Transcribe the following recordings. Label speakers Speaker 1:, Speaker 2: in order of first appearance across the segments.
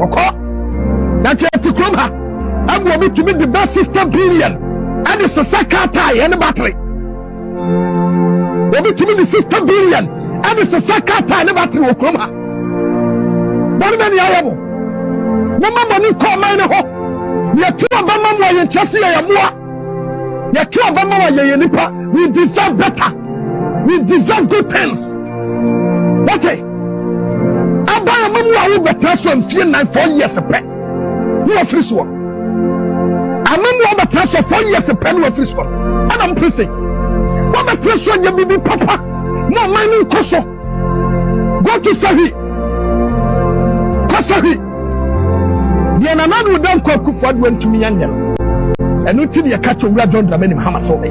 Speaker 1: Okay. That you have to come here. I'm going to meet the best $60 billion. And it's a secretary and a battery. We'll be to meet the $60 billion. And it's a secretary and a battery. What many I am? Mama money call mine. You're two of them, you're just here. You're two of them, you're we deserve better. We deserve good things. Okay. I buy a mama who better so I'm feeling 4 years a pet. You are free swap. I'm not better so 4 years a pen with free swap. And I'm pressing. What the pressure you be papa? No mining koso. Go to Sahi. Kosahi. The another would don't call Kufad went to me and until you catch a John Dramani Mahama so me.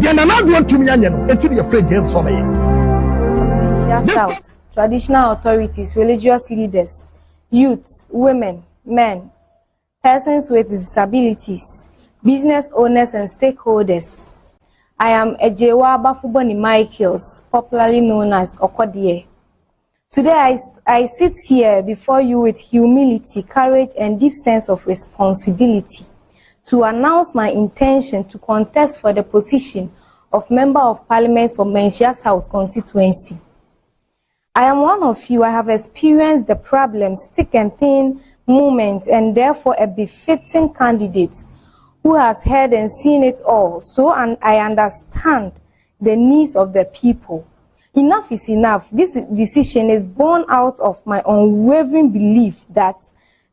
Speaker 1: The another one to me and until you're afraid James so me.
Speaker 2: South, traditional authorities, religious leaders, youths, women, men, persons with disabilities, business owners and stakeholders. I am Ejewa Bafuboni Michaels, popularly known as Okodie. Today I sit here before you with humility, courage and deep sense of responsibility to announce my intention to contest for the position of Member of Parliament for Menchia South constituency. I am one of you. I have experienced the problems, thick and thin movement, and therefore a befitting candidate who has heard and seen it all. So I understand the needs of the people. Enough is enough. This decision is born out of my unwavering belief that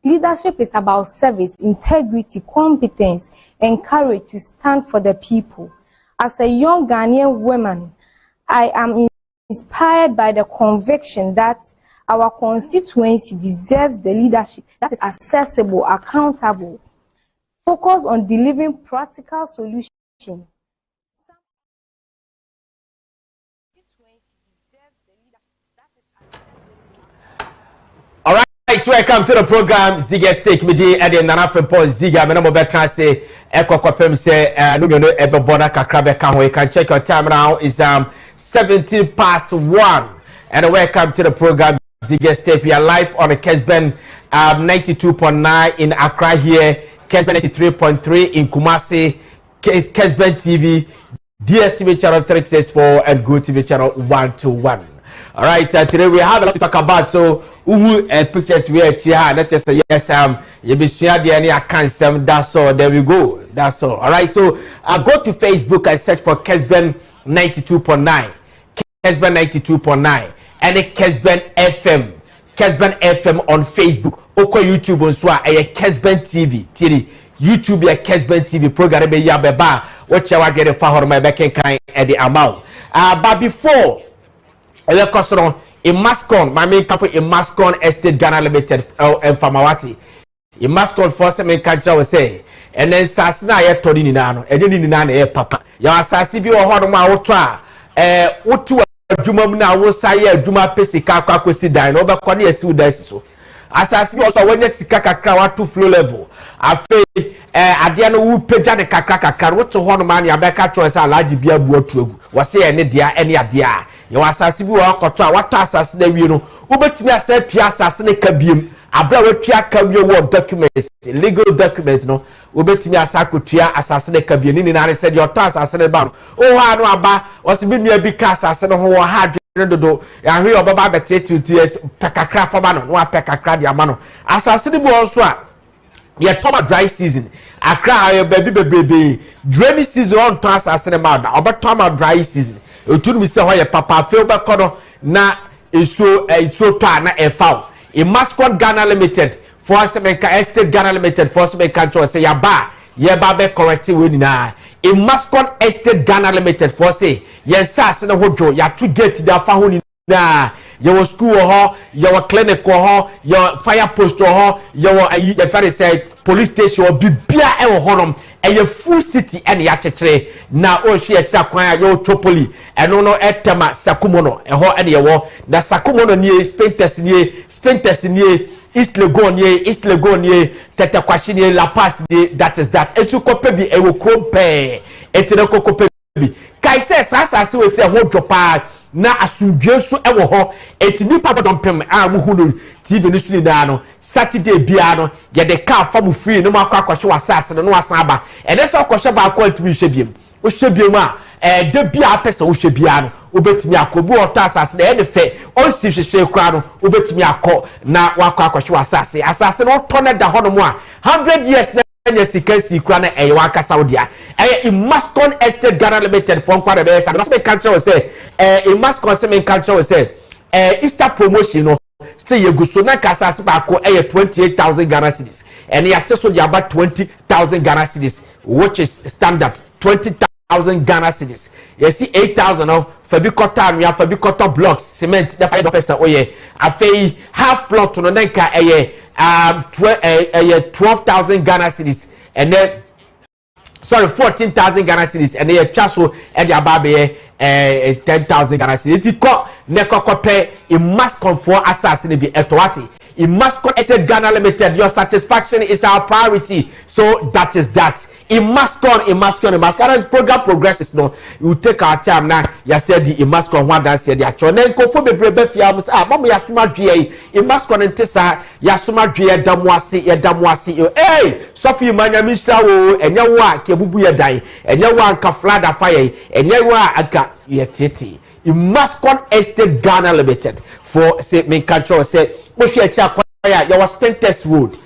Speaker 2: leadership is about service, integrity, competence, and courage to stand for the people. As a young Ghanaian woman, I am inspired by the conviction that our constituency deserves the leadership that is accessible, accountable, focused on delivering practical solutions.
Speaker 3: All right, welcome to the program. Ziega Stake Midi and the Nana Frimpong Ziega. My name is say Eko Kopem say no you know ebe border kakrabe kan we can check your time now is 17 past 1. And welcome to the program Ziega Stake. We are live on the Kessben 92.9 in Accra here, Kessben 93.3 in Kumasi, Kessben TV, DSTV channel 364 and Go TV channel 121. All right, today we have a lot to talk about. So, pictures we are here. Let's just say yes, you be share the any accounts. That's all. There we go. That's all. All right. So, go to Facebook and search for Kessben 92.9, Kessben 92.9, and the Kessben FM, Kessben FM on Facebook. Oko YouTube on Swa. Kessben TV. YouTube ya Kessben TV program be ya beba. Watch your get the fahor my back and kind at the amount. But before. A Mascon, my main cafe in Mascon Estate Ghana Limited and Famawati. In Mascon first main country will say, and then Sassina yet told in Nano, and then in Nana papa. Your Sassibi or Hodoma Otra, what to a Jumamna was Saya Juma Pesica Quasi Dine over Cornea Sudeso. Assassin also when the Sikaka to flow level. I feel Adiano who Pejana Kakaka, what to Horman, Yabeka choice a large beer boat was say any dear, any idea. You assassin what assassin you know. Ubet me say Pia assassin Kabim, a brother Pia Kabio documents, legal documents no. Ubet me Asakutia assassin Kabin and I said your task assassin about. Oh, I know about was been me a big assassin who had. Do ya hwe obaba betetu ties pekakra foma no wa pekakra dia ma no asasini bo so a ye toma dry season akra ayo baby bebrebe drainy season on to asasini ma da obetoma dry season etunu mi se ho ye papa fe obekono na eso to na efa e Mascot Ghana Limited for Semenka Estate Ghana Limited for Semenka cho say ya ba be correct we ni na a Mascot Estate Ghana Limited for say yes as na hodo ya to get the afa ho ni na your school ho your clinic ho your fire post ho your very say police station or bibia e ho honom a full city and ya chekere na o hwe akira kwan ya Chopoli eno no etema Sakumono e ho ene ye wo na Sakumono ni Spinters ni East Legon ye Tete Kwashi ni La Paz ni that is that etu kope bi e wo krompe etene kokope bi kai se sasa se we se ho dropa na asundwe so ewo ho enti nipa bodompem a mu hunu TV no suni da no Saturday bia no ye de car fa mu free no makwa kwahwe wasase no wasan aba ene so kwahwe ba kwa ntumi hwe biem o hwe biem a de bia pese o hwe bia no obetimi akobu ota asase na ene fe o si hwehwe kra no obetimi akọ na wakwa kwahwe asase no to na da ho no mu a 100 years na Sikasi Krana a Waka Saudia. In Mascon Estate Ghana Limited from Quadabes, and that's the culture will say, in Mascon Semen culture will say, Easter promotion, still you go so na Casas Bako, 28,000 Ghana cedis, and he has just about 20,000 Ghana cedis, which is standard 20,000 Ghana cedis. You see 8,000 of Fabicota, we have Fabicota blocks, cement, the 5%. Oh, yeah, I pay half block to Nonenka, 12,000 Ghana cedis, and then 14,000 Ghana cedis, and then chaso and your baby 10,000 Ghana cedis. It called Nekokope, it must come for assassin be etwati. It must connect Ghana Limited. Your satisfaction is our priority. So that is that. It must come. As program progresses, no, you take our time now. You said the it must come. One dance the actual. Then go for me brebe fiamus. Mama yasuma dwe. It must come ntesa yasuma dwe damwasi. Hey, Sophie manya mishra wo. Enya wa kebubu ya dai. Enya wa anka flada fire. Enya wa anka yetiti. It must come Estate Ghana Limited for say main control say. Moshi echa kwaya. You was Spentest Road.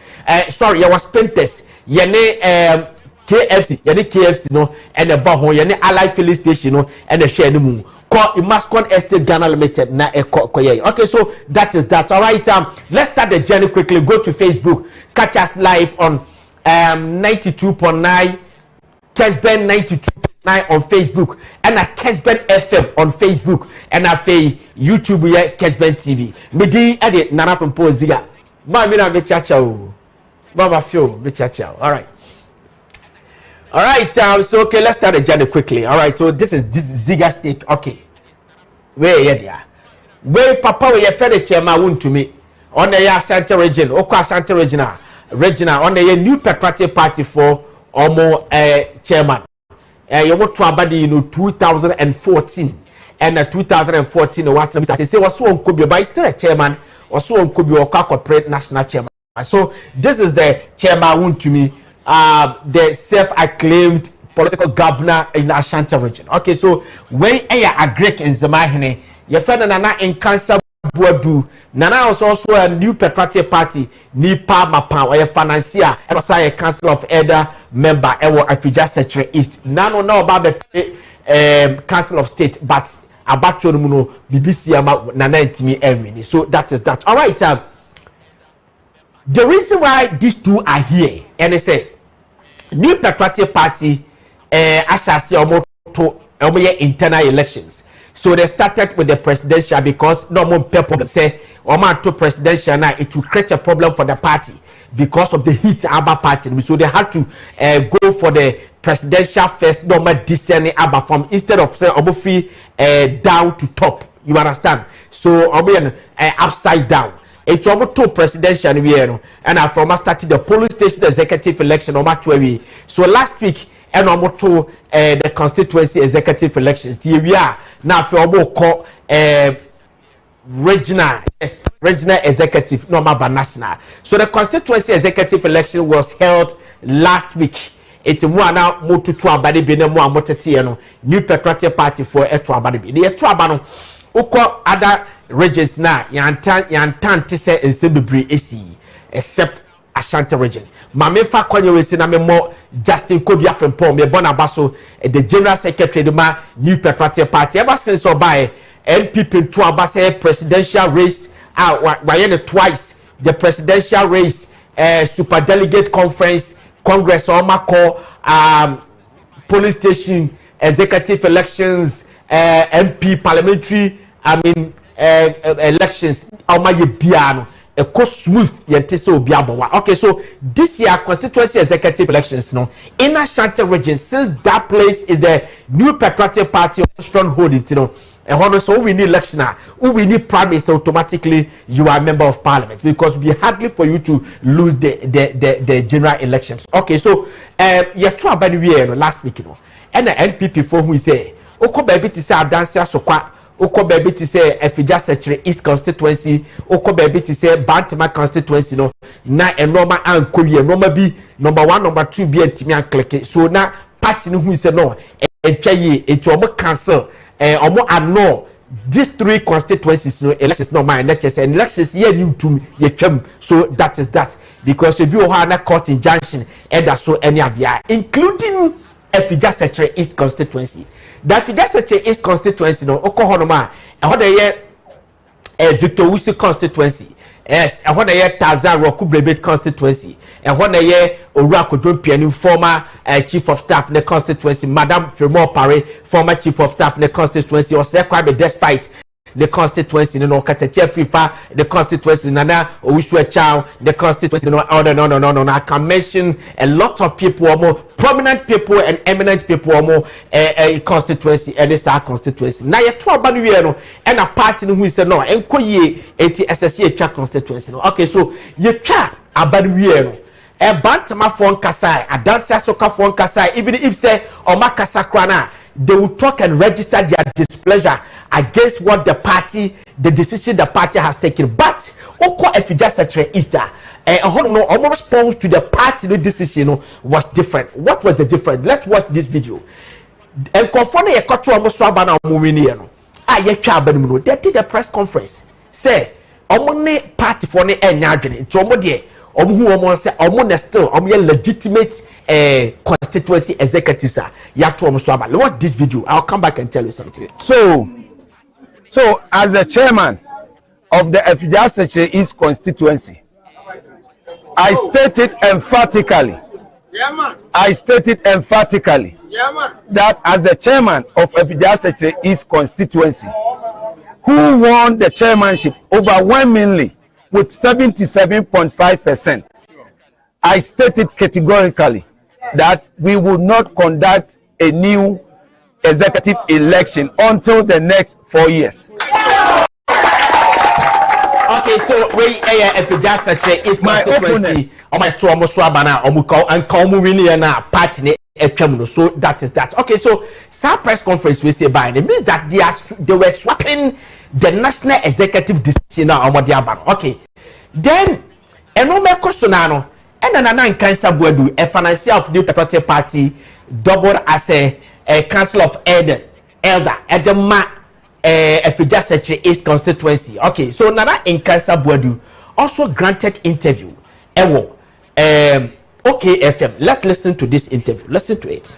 Speaker 3: Sorry, you was Spentest. Yene KFC, yani KFC no, and the Bahon, yani Allied Filling Station no, and the share no moon. Call Mascon Estate Ghana Limited na Okay, so that is that. All right, let's start the journey quickly. Go to Facebook, catch us live on 92.9, Kessben 92.9 on Facebook, and a Kessben FM on Facebook, and a YouTube here Kessben TV. Midi edit Nana Frimpong Ziega. Mama bichachao, Mama Fio bichachao. All right. All right, so okay, let's start the journey quickly. All right, so this is Ziega Steak. Okay, where Papa, we have fed the chairman wound to me on the Ashanti region, Oko Ashanti regional on the new patriotic party for Omo chairman. You want to abadi 2014 and 2014 what I say was so could be by still a chairman or so could be a corporate national chairman. So this is the chairman wound to me. The self-acclaimed political governor in the Ashanti region. Okay, so when you are Greek in Zamahine, your friend Nana in Cancer Boadu, Nana was also a new patriotic party, Nipa Mapa, or a financier, and also a council of elder member, and a Fija Secretary East. None know about the council of state, but about Chomuno, BBC, Nana Intimi. So that is that. All right, the reason why these two are here, and they say, New Patriotic Party, assassin almost internal elections. So they started with the presidential because no more people say, Oman to presidential now, it will create a problem for the party because of the heat Abba party. So they had to go for the presidential first, no more descending Abba from instead of saying Obufi down to top. You understand? So Obi upside down. It's almost two presidential year, and I from started the polling station executive election on Matthew. So last week, and almost two the constituency executive elections. Here we are now for almost call regional executive, normal national. So the constituency executive election was held last week. It's more now more to abadi be no more motetiano new patriotic party for a to abadi. The to abano. Uko other regions na yantan to say in Sebibri AC except Ashanti region. Mame fa kwenye we na me more Justin Kobia Frimpong me bona baso the general secretary the ma new patriotic party ever since obai NPP to abase presidential race why twice the presidential race super delegate conference congress or call police station executive elections MP parliamentary elections biano a cost smooth okay, so this year constituency executive elections in Ashanti region, since that place is the new patriotic party stronghold, and so we need election now, we need primaries, automatically you are a member of parliament because we hardly for you to lose the general elections. Okay, so you're trying by the way last week, and the NPP for who say Oko baby to say dance so kwa oko baby to say Efija Secretary East constituency oko baby to say Bantama constituency no na enoma ankowie enoma bi number 1 number 2 bi antimi an click so na party no hu say no etwa ye etu omo cancel omo ano these 3 constituencies no elections no my elections and elections here new to ye twam so that is that because we be na court injunction and that so any idea including Efija Secretary East constituency that Efija Secretary East constituency no okohonoma e ho dey Victor Wusi constituency yes e ho dey Tazan Roku Brebet constituency e ho dey Owura Kodwompiani former chief of staff in the constituency Madam Frimpong Pare former chief of staff in the constituency or Sekwabe despite the constituency no Katache Frifa the constituency Nana Owusu Chow the constituency no I can mention a lot of people or more prominent people and eminent people or more constituency and this our constituency na ye to aba no wie no and a party no who say no enkoye eti SSC atwa constituency no okay so ye twa aba no wie no e bantama fon kasai adansia soka fon kasai even if say o makasa krana they will talk and register their displeasure against what the decision the party has taken. But Oko Efija Secretary Easter, no response to the party decision was different. What was the difference? Let's watch this video. And confirm a culture almost swabana moving they did a press conference. Say, omone party for the enyagene. Tomodie, who say still legitimate constituency executives are watch this video. I'll come back and tell you something.
Speaker 4: So as the chairman of the Efija Secretary East constituency, I stated emphatically that as the chairman of Efija Secretary East constituency, who won the chairmanship overwhelmingly with 77.5%, I stated categorically that we would not conduct a new executive election until the next 4 years.
Speaker 3: Okay, so we Efija Secretary East
Speaker 4: my
Speaker 3: constituency on my two almost swabana and come winning na party so that is that. Okay, so some press conference we say by it means that they were swapping the national executive decision now on what okay, then enome kosonano and an cancer board a financier of New Patriotic Party doubled as a council of elders at the Efija Secretary East constituency. Okay, so Nana in cancer board also granted interview. Okay, FM. Let's listen to this interview. Listen to it.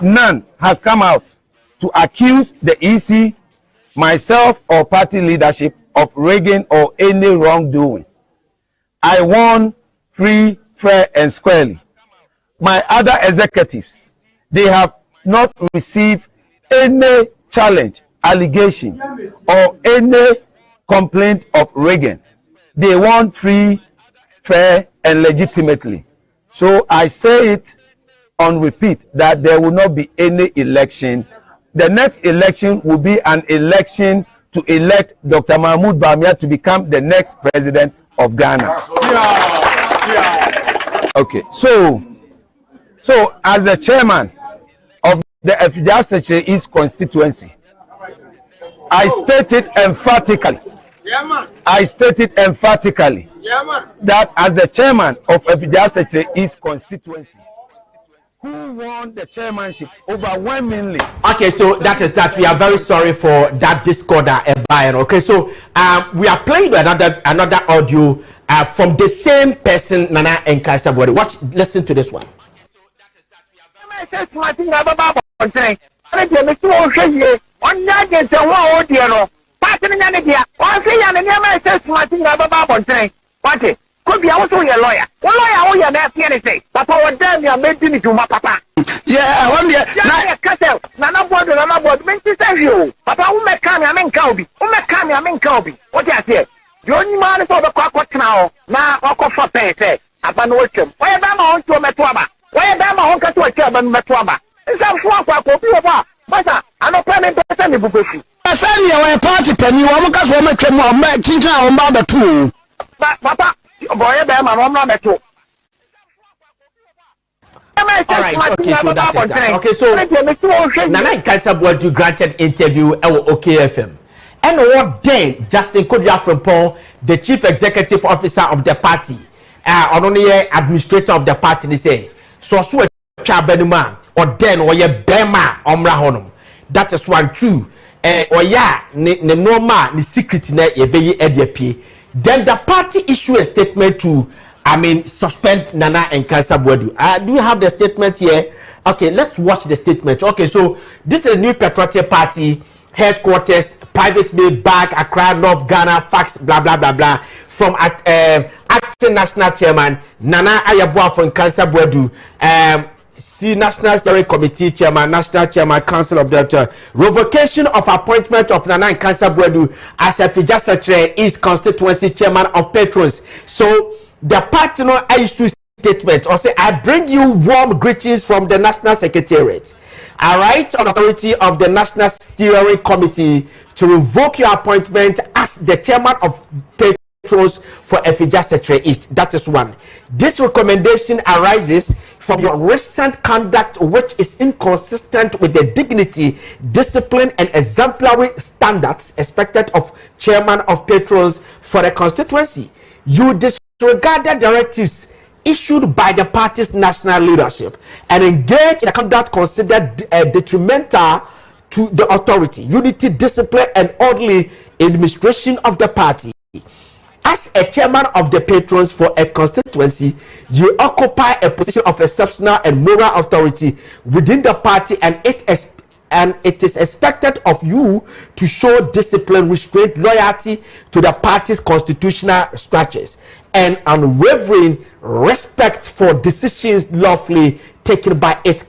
Speaker 4: None has come out to accuse the EC, myself, or party leadership of rigging or any wrongdoing. I won free, fair, and squarely. My other executives, they have not received any challenge, allegation, or any complaint of rigging. They won free, fair, and legitimately. So I say it on repeat that there will not be any election. The next election will be an election to elect Dr. Mahmoud Bawumia to become the next president of Ghana. Okay, so as the chairman of the Efija Secretary East constituency, I stated emphatically that as the chairman of Efija Secretary East constituency, who won the chairmanship overwhelmingly.
Speaker 3: Okay, so that is that. We are very sorry for that discorder buyer. Okay, so we are playing another audio from the same person, Nana Nkaisa Bode. Watch, listen to this one.
Speaker 5: could be also your lawyer. One lawyer, oh, you're not anything. Papa, what damn you are making it to my papa.
Speaker 1: Yeah, one year.
Speaker 5: Yeah, Castle. Nana board, Minty you. Papa, who may come, I mean, Calby. Who may come, I mean, Calby. What I say? The only man for the cock now. Now, I'll for pay, say. Upon Wickham. Why am I on to a Metuaba? Why am I on to a German Metuaba? It's a swamp of people. But I'm not planning to send you book.
Speaker 1: I said you were a party penny, one because woman came on back, Chincha on Baba too.
Speaker 5: But, Papa, boy, I'm not at all.
Speaker 3: Alright, okay, so that is that. Okay, so Nana Nkasabwadu granted interview at OKFM. And what day Justin Kodria Frimpong, the chief executive officer of the party, only administrator of the party, they say, so Chabenuma, or then or ye Bema Omra Honum. That is 1, 2. Or ya, ne normal, the secret ne ye be EDP. Then the party issue a statement to suspend Nana Nkasabwadu. Do you have the statement here? Okay, let's watch the statement. Okay, so this is a new patriotic party headquarters, private made bag, Accra, North Ghana, fax, blah blah blah blah. From acting national chairman Nana Ayaboa from Nkasabwadu, see National Steering Committee chairman, National Chairman, Council of Directors. Revocation of appointment of Nana Nkasabwadu as a Fija Secretary is constituency chairman of Patrons. So the party no issue statement or say I bring you warm greetings from the National Secretariat. I write on authority of the National Steering Committee to revoke your appointment as the chairman of Patrons for Efija Secretary East. That is 1. This recommendation arises from your recent conduct, which is inconsistent with the dignity, discipline, and exemplary standards expected of chairman of Patrons for the constituency. You disregarded directives issued by the party's national leadership and engaged in a conduct considered detrimental to the authority, unity, discipline, and orderly administration of the party. As a chairman of the Patrons for a constituency, you occupy a position of exceptional and moral authority within the party, and it is expected of you to show discipline, restraint, loyalty to the party's constitutional structures, and unwavering respect for decisions lawfully taken by its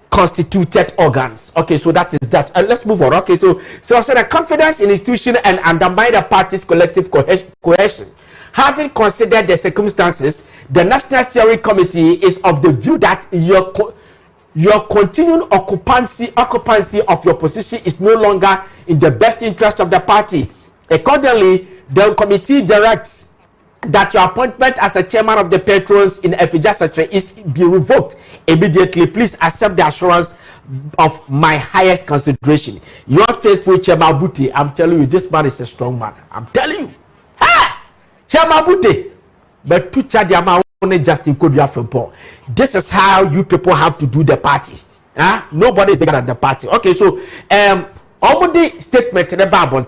Speaker 3: constituted organs. Okay, so that is that. Let's move on. Okay, so I said a confidence in institution and undermine the party's collective cohesion. Having considered the circumstances, the National Steering Committee is of the view that your continuing occupancy of your position is no longer in the best interest of the party. Accordingly, the committee directs that your appointment as a chairman of the Patrons in Efija Secretary is be revoked immediately. Please accept the assurance of my highest consideration. Your faithful Chairman Buti. I'm telling you, this man is a strong man. I'm telling you. Ha! Chairman Buti. But to Chadiama only Justin Kodria Frimpong. This is how you people have to do the party. Huh? Nobody is bigger than the party. Okay, so already statement in the Bible,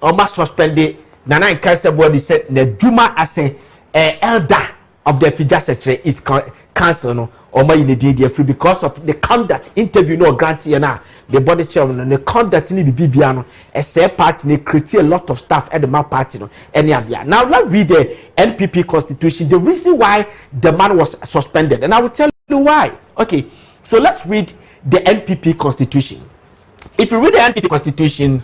Speaker 3: almost suspended. Nana Nkasabwadu said the Juma as a elder of the Fija Secretary is cancelled no or my in the free because of the conduct interview no grantee na the body chairman and the conduct in the BBA as a party create a lot of stuff at the party no any idea. Now let's read the NPP constitution, the reason why the man was suspended, and I will tell you why. Okay, so let's read the NPP constitution. If you read the NPP constitution,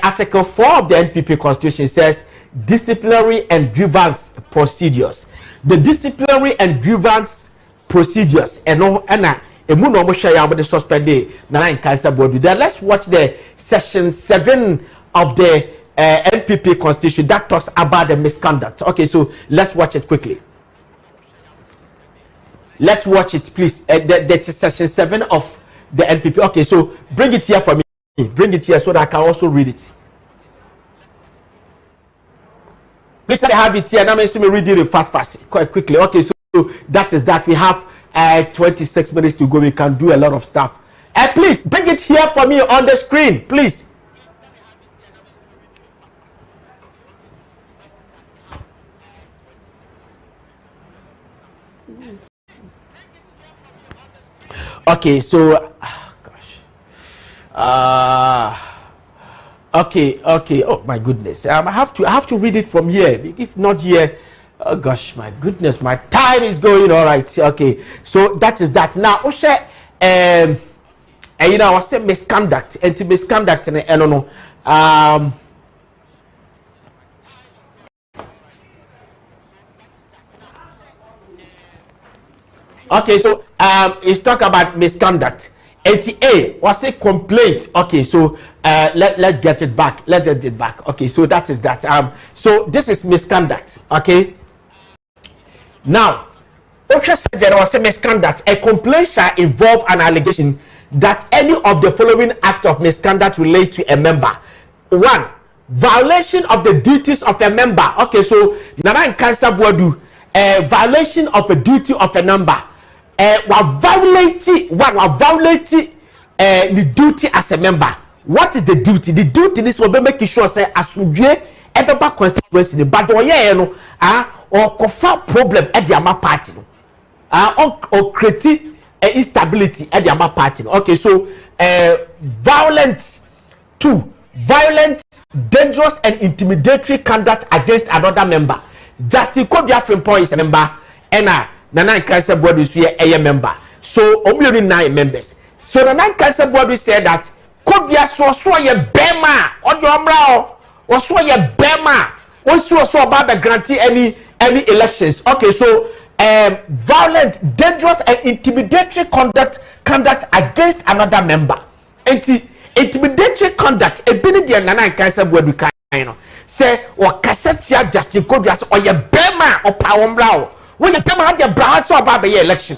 Speaker 3: Article 4 of the NPP constitution says disciplinary and grievance procedures. The disciplinary and grievance procedures and the suspended Nana Nkasabwadu. Then let's watch the section 7 of the NPP constitution that talks about the misconduct. Okay, so let's watch it quickly. Let's watch it, please. That is section 7 of the NPP. Okay, so bring it here for me. Bring it here so that I can also read it. Please let me have it here. Now let me read it fast, quite quickly. Okay, so that is that. We have 26 minutes to go. We can do a lot of stuff. Please bring it here for me on the screen, please. Okay, so Okay. Oh my goodness. I have to read it from here. If not here, oh gosh, my goodness, my time is going. All right. Okay. So that is that. Now, Osha, you know, I say misconduct, anti-misconduct, and I don't know. Okay, so it's talk about misconduct. 80A was a complaint. Okay, so let's get it back. Let's get it back. Okay, so that is that. So this is misconduct. Okay. Now, Osha said there was a misconduct. A complaint shall involve an allegation that any of the following acts of misconduct relate to a member. 1. Violation of the duties of a member. Okay, so Nana and Cancer Boadu, violation of a duty of a member. Violate the duty as a member. What is the duty? The duty is to make sure say asundwe ebeba constituency but oye no or kofa problem at the ama party no or create instability at the ama party no. Okay, so violent. 2. Violent, dangerous and intimidatory conduct against another member. Justice Kobia Frimpong is a member and Nana Cancer Board is a member. So only 9 members. So Nana Cancer Board said that Kobia so ye bema on your brow or so ye bema also so about the grantee any elections. Okay, so violent, dangerous and intimidatory conduct against another member. Intimidatory conduct e bini de Nana Cancer Board kan no say or cassette Justin Kobia or ye bema or power brow. When you come out your brow so about the election,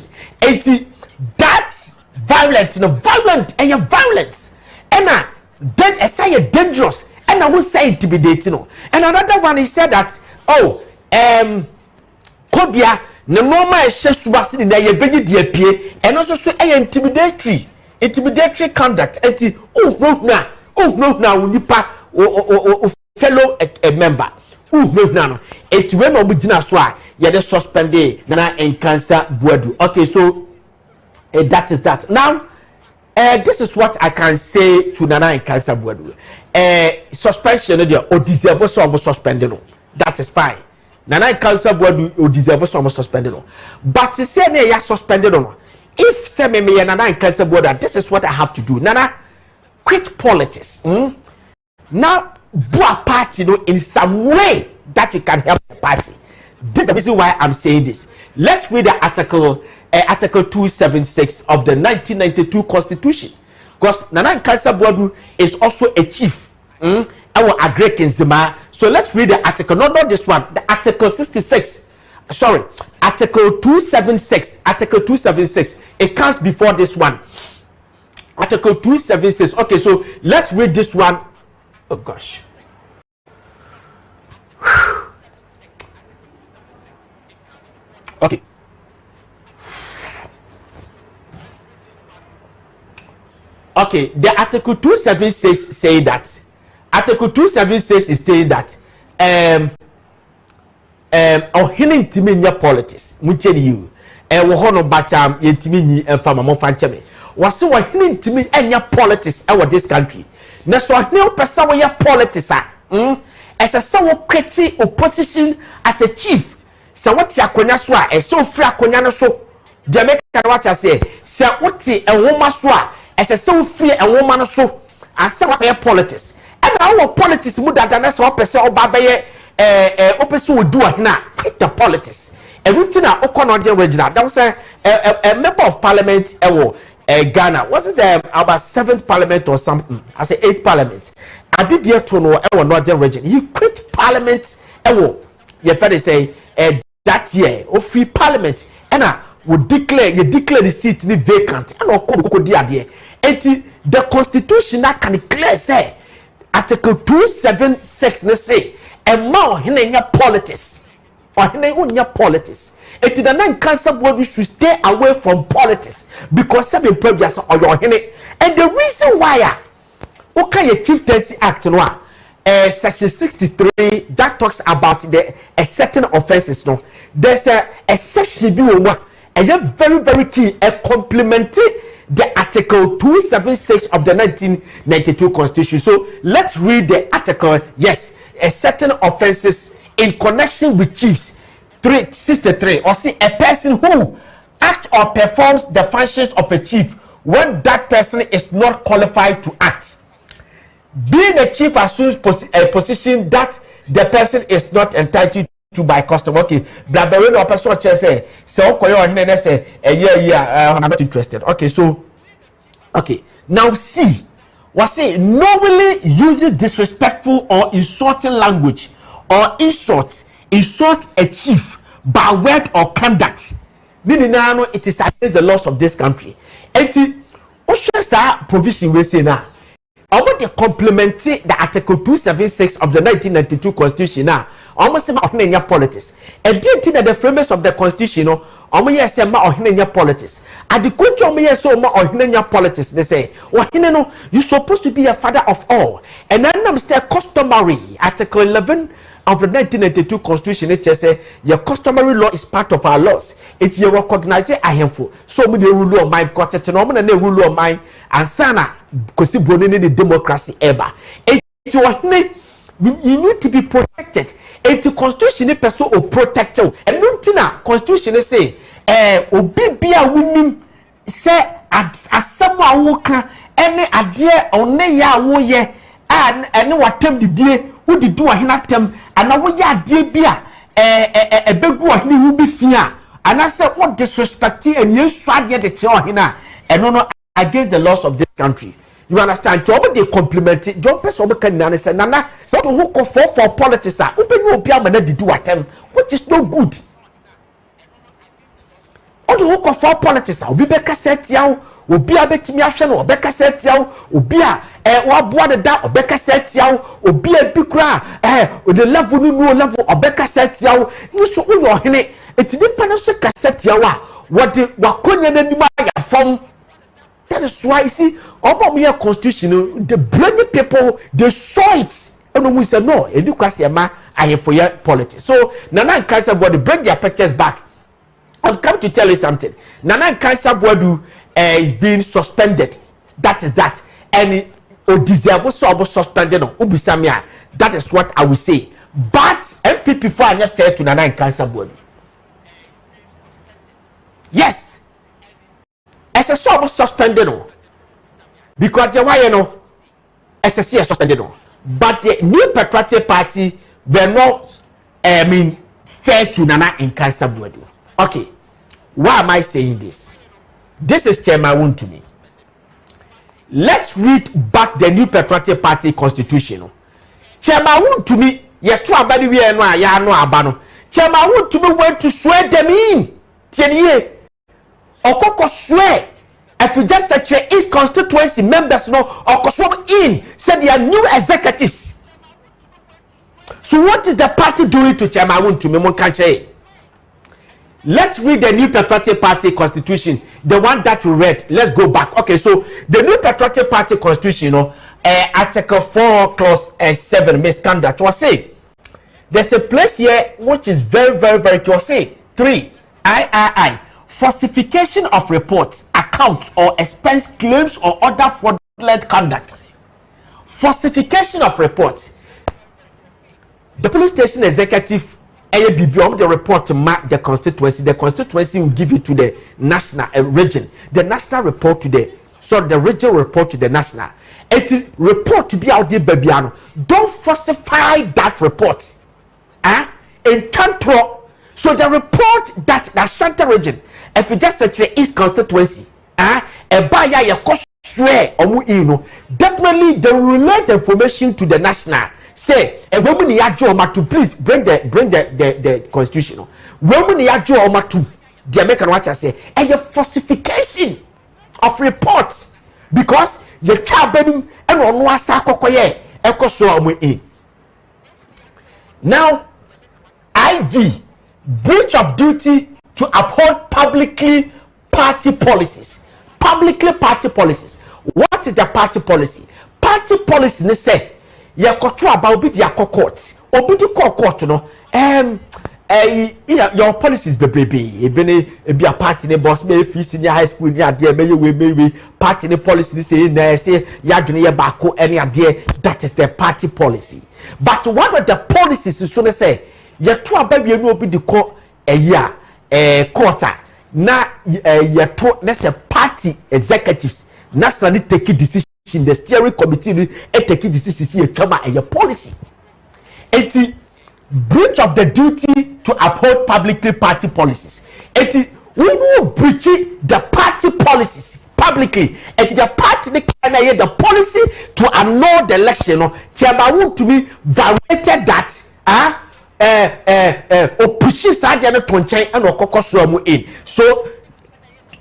Speaker 3: that's violent, violent and your violence. And then I say dangerous, and I will say intimidating. And another one he said that Kobia no normal shesubasi na ye beji de pie, and also so intimidatory conduct. And no nipa fellow a member. No. It when obijina so a ye de suspended Nana and Cancer Board. Okay, so that is that. Now, this is what I can say to Nana and Cancer Board. Suspension or deserve some suspended. That is fine. Nana and Cancer Board or deserve some suspended. But to say they are suspended on. If say me Nana and Cancer Board, this is what I have to do. Nana, quit politics. Now, do a party in some way that you can help the party. This is the reason why I'm saying this. Let's read the article 276 of the 1992 Constitution. Because Nana Cancer Board is also a chief. Our Agrek Zima. So let's read the article. Not this one. The article 66. Sorry. Article 276. Article 276. It comes before this one. Article 276. Okay, so let's read this one. Oh gosh. Okay. Okay, the Article 276 say that Article 276 is saying that ohini ntimi nya politics muteni you wo hono batam yentimi nyi emfama mo fancheme wase ohini ntimi enya politics e this country na so ohini opesa wo ya politics as a so kweti opposition as a chief so what yakonya so a e so free akonya no so de make kan what I say se wote enwoma so a as a so free enwoma no so as what ya politics and our politics mu dada na so opesa oba be opesa wo do ahina the politics everything na okono de original that was a member of parliament Ghana was it about 7th parliament or something I say 8th parliament I did here to know northern region he quit parliament you better say that year of free parliament and would declare the seat ni vacant and go there and the constitution that can declare say article 276 let's say and more hinenya politics or hinenya politics. It is the Nana Cancer Board should stay away from politics because seven previous or your hene. And the reason why okay Chieftaincy Act section 63 that talks about a certain offenses no there's a section be one and you're very key a complementary the Article 276 of the 1992 Constitution. So let's read the article. Yes, a certain offenses in connection with chiefs. 363, or see a person who act or performs the functions of a chief when that person is not qualified to act. Being a chief assumes a position that the person is not entitled to by custom. Okay, blabbering or person say, so I'm not interested. Okay, so okay, now see, was say normally uses disrespectful or insulting language or insult a chief by word or conduct. Meaning now it is against the laws of this country. And what provision we say now? About the complementing the Article 276 of the 1992 Constitution now, almost about politics. And the framers of the Constitution, almost politics. At the country, politics. They say, well, you're supposed to be a father of all. And then I'm still customary. Article 11 of the 1992 Constitution, it says your customary law is part of our laws. It's your recognizing a handful. So many rule of mine, because it's no rule of mine, and sana, because you the democracy ever. You need to be protected. And the Constitution is person or protected. And no Constitution say, obibia women say as someone who can any idea on ya wo ye and what time the day who did do a hinatem and I ya dear beer a big one who be fear. And I said, what disrespect and you swag the chair hina and no against the laws of this country. You understand? To they compliment it. Don't press over can say, Nana, so who call for politics are open your piano to do attempt, which is no good. All the who call for politics are be better set yaw, will be a bit me action or better set yaw, will be a what that or better set yaw, or be a big cry, with the level no level or better set yaw. You so your in it. It's depends on cassette yawa. What the Wakonia and from. That is why, see, about me constitution, the brainy people, they saw it. And we said, no, education, I have for your politics. So, Nana and Kaisa Bodu bring their pictures back. I'm come to tell you something. Nana and Kaisa Bodu is being suspended. That is that. And it deserves so suspended on Ubisamia. That is what I will say. But MPP for are fair to Nana and Kaisa Bodu. Yes. As a sort of suspended because the why as a suspended but the new patriotic party were not fair to Nana in Cancer Bodu. Okay, why am I saying this? This is Chairman Woon to me. Let's read back the new patriotic party constitution. Chairman Woon to me, yet to abadi we no ya no abano. Chairman Woon to me went to swear them in. Tieniye. Okoko swear if you just such his constituency members no Okoko in said they are new executives. So what is the party doing to Chairman Woon to me country? Let's read the new patriotic party constitution, the one that we read. Let's go back. Okay, so the new patriotic party constitution, article 4 clause 7 misconduct was say there's a place here which is very clear. Say 3 III falsification of reports, accounts, or expense claims or other fraudulent conduct. Falsification of reports. The police station executive the report to mark the constituency. The constituency will give it to the national region. The national report to the regional report to the national. It report to be out there, babyano. Don't falsify that report. In control. So the report that the Ashanti region, if you just search the East constituency, a buyer your cost swear definitely they will relate the information to the national. Say a woman to please bring the constitution. Woman to the American watcher say a falsification of reports because you can't and on was now IV breach of duty to uphold publicly party policies. Publicly party policies. What is the party policy? Party policy they say you control about bit your court. Obidi court no your policies bebrebe be a party ne boss me free senior high school ni ade me party ne policy say na say yadwene ye baako any ade. That is the party policy. But one of the policies is so say ye to abawie no obi de ko year quarter na ye to na say party executives nationally take decision, the steering committee take decisions ye twama a policy. Eti breach of the duty to uphold publicly party policies. Eti we breach the party policies publicly. Eti the party the policy to annul the election. Chairman to be violated that opushi sajane tonchen and okokosro in. So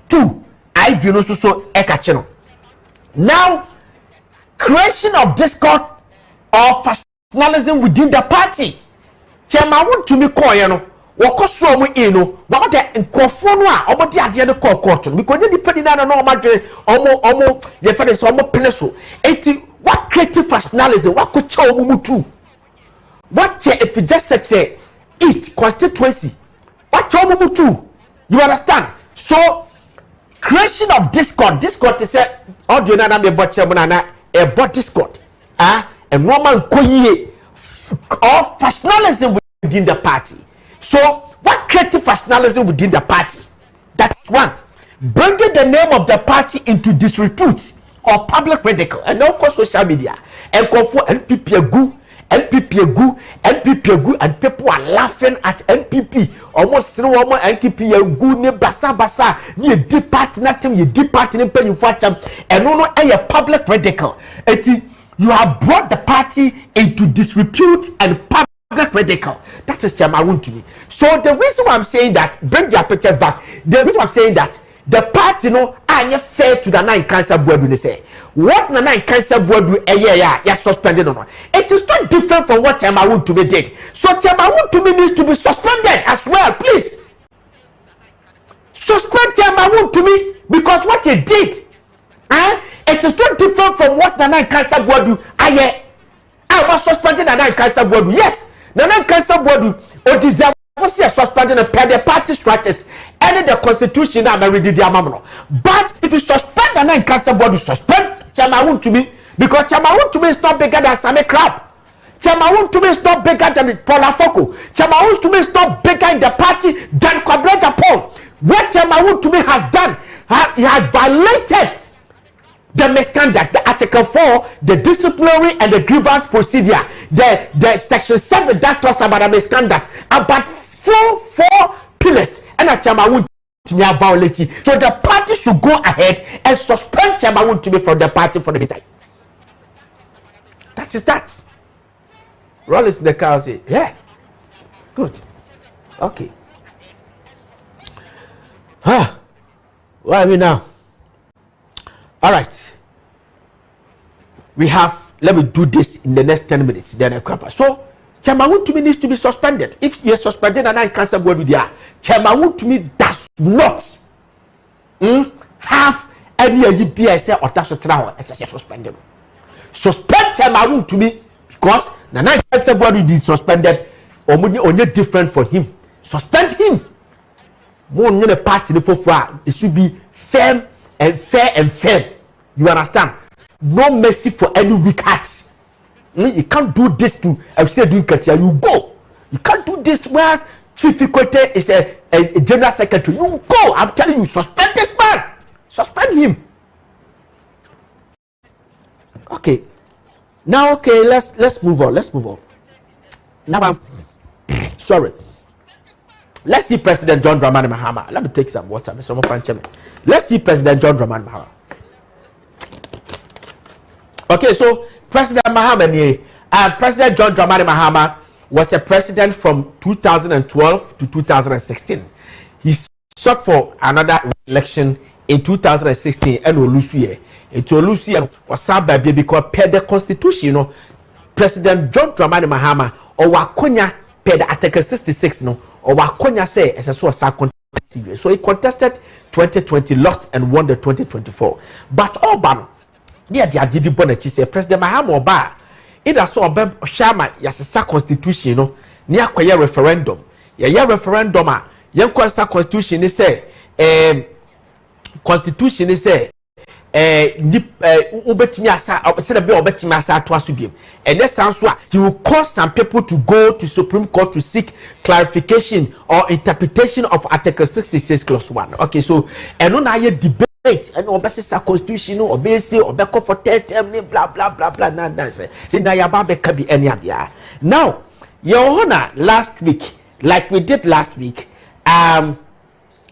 Speaker 3: 2 I view so ekacheno. Now creation of discord or nationalism within the party. Chairman want to me call no wakosro mu in no but the nkofo no a omo de ade no call court because they depending on no madre omo ye fa so omo peneso eti what creative nationalism what ko cha omo mutu what if you just say east constituency what cha omo mutu you understand. So creation of discord is say audio na me botche mo na e bot discord and normal koyie of nationalism within the party. So what creative nationalism within the party? That's one. Bringing the name of the party into disrepute or public ridicule and of course social media and call for NPP gu and people are laughing at NPP almost through NPP gu ne basa ni deep party nothing you deep party in penny for and no a public ridicule. You have brought the party into disrepute and public ridicule. That is Chairman to me. So the reason why I'm saying that, bring their pictures back. The reason why I'm saying that the party are fair to the 9 cancer board when they say what the 9 cancer board do yeah suspended or not. It is not different from what Chairman to me did. So Chairman to me needs to be suspended as well, please. Suspend Chairman to me because what he did, it is not different from what the 9 cancer board do. I was suspending the 9 cancer board. Yes, the 9 cancer board or deserve suspending the party structures and the constitution that already did. But if you suspend the 9 cancer board, you suspend Chairman to me because Chairman to me is not bigger than Sammy Crab. Chairman to me is not bigger than Paula Foko. Chairman to me is not bigger in the party than Kwabena Japan. What Chairman to me has done, he has violated the misconduct, the Article 4, the disciplinary and the grievance procedure, the Section 7 that talks about the misconduct, about four pillars, and a Chairman to me are violating. So the party should go ahead and suspend Chairman to me from the party for the meantime. That is that. Rollins in the car say, yeah, good, okay. What are we now? All right, we have, let me do this in the next 10 minutes. Then I come. So Chairman to me needs to be suspended. If you are suspended and I cancer board with you, Chairman to me does not have any UPSA or Tassotrao as a suspended. Suspend Chairman to me because the 9 cancer board will be suspended or only different for him. Suspend him. One party it should be firm and fair and firm. You understand? No mercy for any weak hearts. You can't do this to I say doing Katia. You go. You can't do this whereas Chief Ikote is a general secretary. You go. I'm telling you, suspend this man. Suspend him. Okay. Now let's move on. Let's move on. Now I'm sorry. Let's see President John Dramani Mahama. Let me take some water. Let's see President John Dramani Mahama. Okay, so President Mahama, President John Dramani Mahama was a president from 2012 to 2016. He sought for another election in 2016 and Olusuye. Olusuye was served by because per the constitution, President John Dramani Mahama or Wakonya per the Article 66 or Wakonya say as a source contested. So he contested 2020, lost and won the 2024. But Oban, near the Ajibi Bonechi say President Mahama Oba, it has so Shama Yasasa constitution, near Kwaya referendum. yeah referendum a yen constitution is say constitution is say ubetimi asa say be obetimi asa to asubiem and that sounds so he will cause some people to go to Supreme Court to seek clarification or interpretation of Article 66 clause 1. Okay, so and no na ye debate and obesisa constitution or base or back for 10 term blah blah blah blah nonsense. Say na ya ba be ka bi any adia. Now, your honor, last week, like we did last week,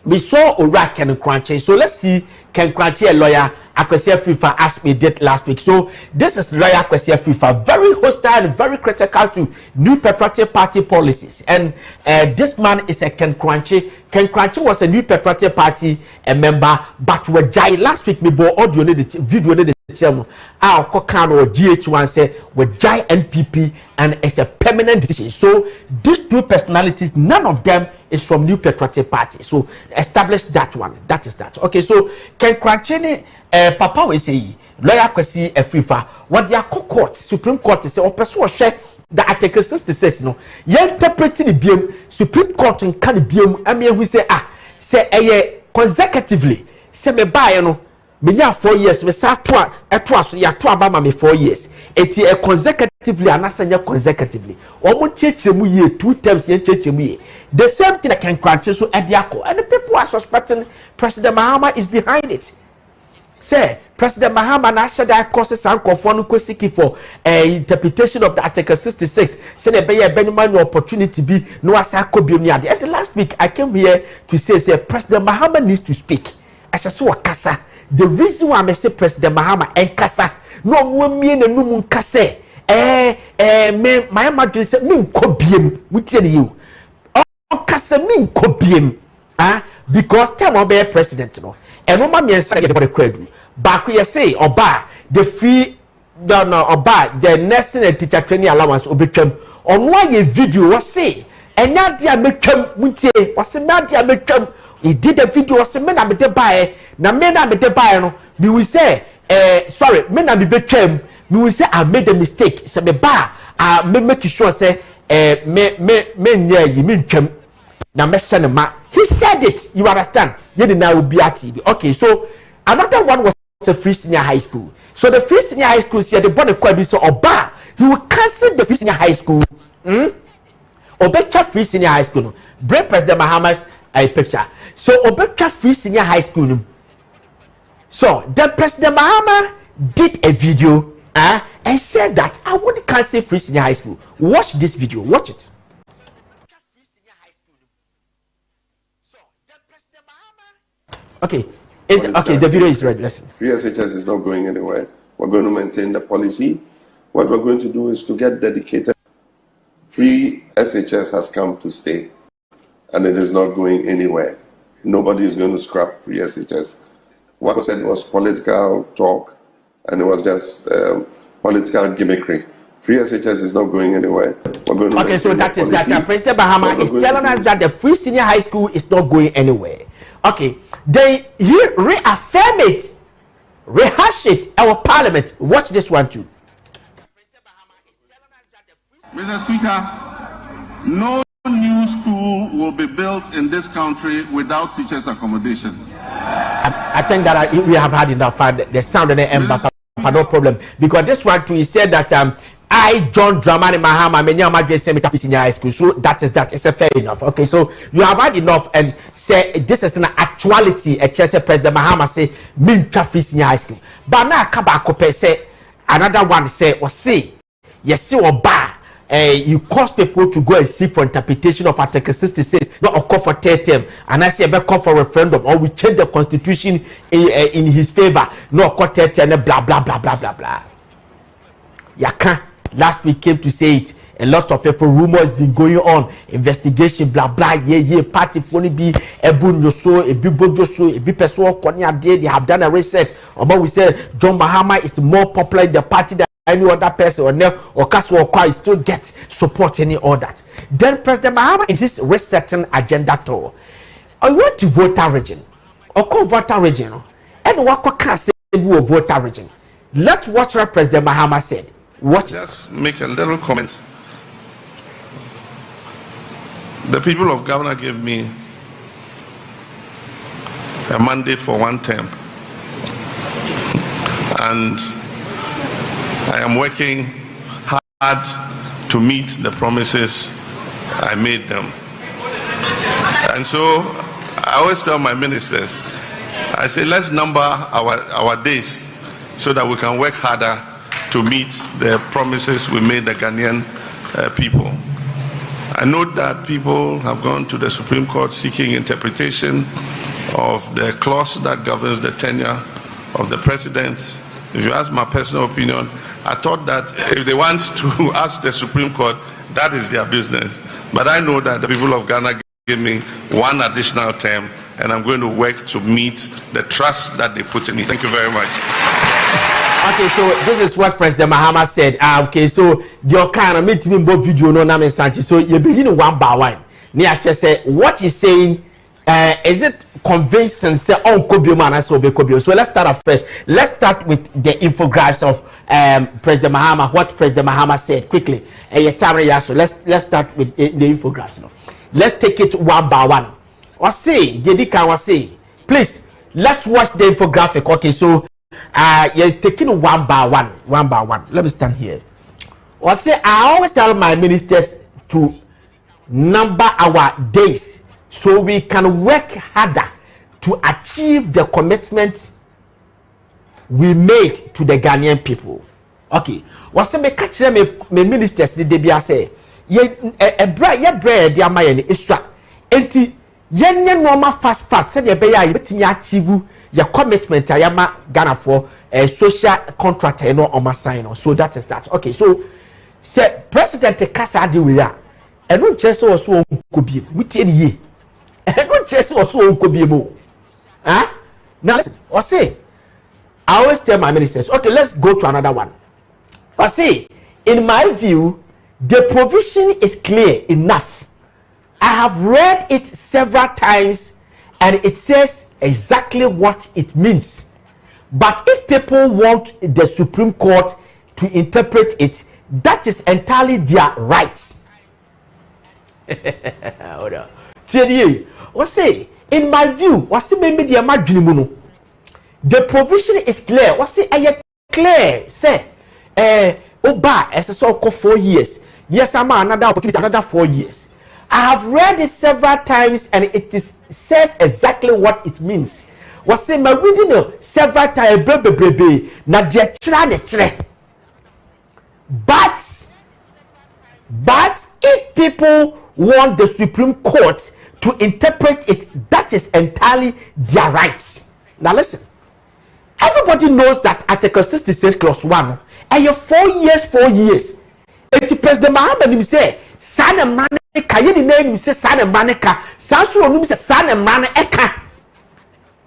Speaker 3: we saw Ora Ken Crunchy. So let's see Ken Crunchy, a lawyer, Akwesi Afrifa, as we did last week. So this is lawyer Akwesi Afrifa, very hostile and very critical to New Patriotic Party policies. And this man is a Ken Crunchy. Ken Crunchy was a New Patriotic Party member, but we jai last week me bo audio ne the video ne the channel. Our Kokan or GH1 say we jai NPP and it's a permanent decision. So these two personalities, none of them is from New Patriotic Party. So establish that one. That is that. Okay, so Ken Crunchy Papa we say lawyer Akwesi Afrifa what their court Supreme Court say or person share the Article 66 no ye interpreting the BM Supreme Court and can BM ame we say say consecutively say me buy no me nya 4 years me sa to so ya to aba ma me 4 years eti consecutively anasanya consecutively omo chechire mu ye 2 terms ye chechire mu ye the same thing that can crunch so ediako and the people are suspecting President Mahama is behind it. Say President Mahama na shada causes and conform kwesiki for interpretation of the Article 66. Say the be benman opportunity be no asako bi oni ade. And the last week I came here to say President Mahama needs to speak. As I saw kasa. The reason why I say President Mahama and kasa no mo mie na no mu kasa me Mahama do say me nko biem mutie ne you. O kasa me nko biem. Because time obe president no and no me say get the kwadu back you say oba the free oba the nursing and teacher training allowance obetwam ono aye video was say enya dia metwam muntie was say na dia metwam he did the video was say me na me de bae na me na me de bae no me we say sorry me na me betwam me we say I made a mistake say me ba me make sure say me nya yi me ntwam na me se ne ma. He said it, you understand? Okay, so another one was a free senior high school. So the free senior high school said the body quite so oba, he will cancel the free senior high school. Obecha free senior high school. Bring President Mahama's picture. So Obecha free senior high school. So then President Mahama did a video and said that I want to cancel free senior high school. Watch this video, watch it. Okay, okay, the video is ready. Listen.
Speaker 6: Free SHS is not going anywhere. We're going to maintain the policy. What we're going to do is to get dedicated. Free SHS has come to stay, and it is not going anywhere. Nobody is going to scrap free SHS. What was said was political talk, and it was just political gimmickry. Free SHS is not going anywhere. We're going to
Speaker 3: okay, so that is that. President Mahama is telling us that the free senior high school is not going anywhere. Okay, they reaffirm it, rehash it, our parliament. Watch this one too.
Speaker 7: Mr. Speaker, no new school will be built in this country without teachers' accommodation.
Speaker 3: I think that we have had enough. The sound and the ember, no problem. Because this one too, he said that I, John Dramani Mahama, many of my grades in high school. So that is that. It's a fair enough. Okay, so you have had enough and say this is an actuality. A Chelsea President Mahama say mean traffic in high school. But now Kabako say another one say or say yes, see or bar. You cause people to go and seek for interpretation of Article 66, not a call for third term, and I say a call for referendum, or we change the constitution in his favor, no call third term, blah blah blah blah blah blah. Yaka last week came to say it. A lot of people, rumors been going on, investigation, blah blah, yeah, party phone be a bunyoso, a bibojoso, a bipeso, konya day. They have done a research about we said John Mahama is more popular in the party than any other person or Kaswa still get support any all that. Then President Mahama in his resetting agenda tour, I want to voter region or call voter region and what can say who voter region. Let's watch what President Mahama said. Watch it.
Speaker 7: Just make a little comment. The people of Ghana gave me a mandate for 1 term, and I am working hard to meet the promises I made them. And so I always tell my ministers, I say, let's number our days so that we can work harder to meet the promises we made the Ghanaian people. I know that people have gone to the Supreme Court seeking interpretation of the clause that governs the tenure of the president. If you ask my personal opinion, I thought that if they want to ask the Supreme Court, that is their business. But I know that the people of Ghana gave me 1 additional term, and I'm going to work to meet the trust that they put in me. Thank you very much.
Speaker 3: Okay, so this is what President Mahama said. Okay, so your kind of meet me both video no name Santi. So you begin one by one. Ni actually say what he's saying. Is it convincing? Say on Kobio man so be Kobio. So let's start afresh. Let's start with the infographics of President Mahama. What President Mahama said quickly. So let's start with the infographics. No? Let's take it one by one. Or say, Jedika was say, please let's watch the infographic. Okay, so you're taking one by one. Let me stand here. Or say, I always tell my ministers to number our days so we can work harder to achieve the commitments we made to the Ghanaian people. Okay. What say me catch them me ministers the day say ye bread dia ma ye ni iswa enti ye normal fast say dey be ya betimi achieve your commitment ayama Ghana for a social contract no on my sign. So that is that. Okay, so say President Kasa de we ya and no chese also ko bi we tie ye and no chese also ko bi mo now listen, or say I always tell my ministers, okay, let's go to another one. But see, in my view, the provision is clear enough. I have read it several times and it says exactly what it means. But if people want the Supreme Court to interpret it, that is entirely their right. What say? In my view, the provision is clear. What say? I clear. Say, Oba, as so called 4 years. Yes, I'm another opportunity, another 4 years. I have read it several times, and it says exactly what it means. What say? My reading several times, but if people want the Supreme Court to interpret it, that is entirely their right. Now listen. Everybody knows that Article 66 clause 1 and your 4 years. It President Mahama say son and man kayeni name say son and manika sansu onum say son and man eka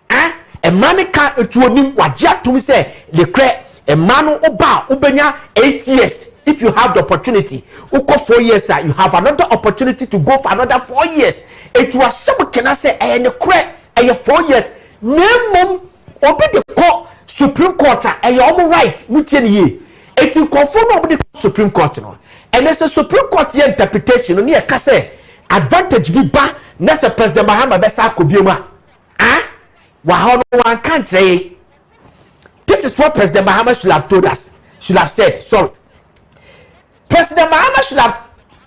Speaker 3: a manika to onim wajia to me say the cre a manu oba ubenya 8 years. If you have the opportunity uko 4 years you have another opportunity to go for another 4 years. It was some can I say and the cre and your 4 years minimum obi the court Supreme Court and your own right mutien ye it will conform obi the Supreme Court no and there's a Supreme Court interpretation no near say advantage bi ba na say President Mahama besa kobiema wa ho no one can't say. This is what President Mahama should have told us, should have said. Sorry, President Mahama should have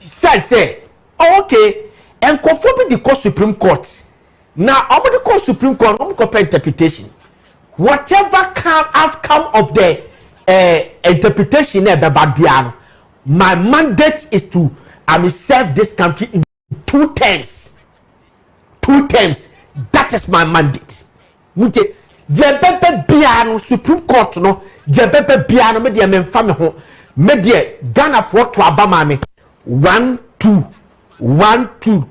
Speaker 3: said say okay and conform the Supreme Court now obi the Supreme Court obi compare interpretation. Whatever outcome of the interpretation, my mandate is to serve this country in 2 terms. 2 terms. That is my mandate. Supreme Court no. Media Ghana for to Abamame 2012 to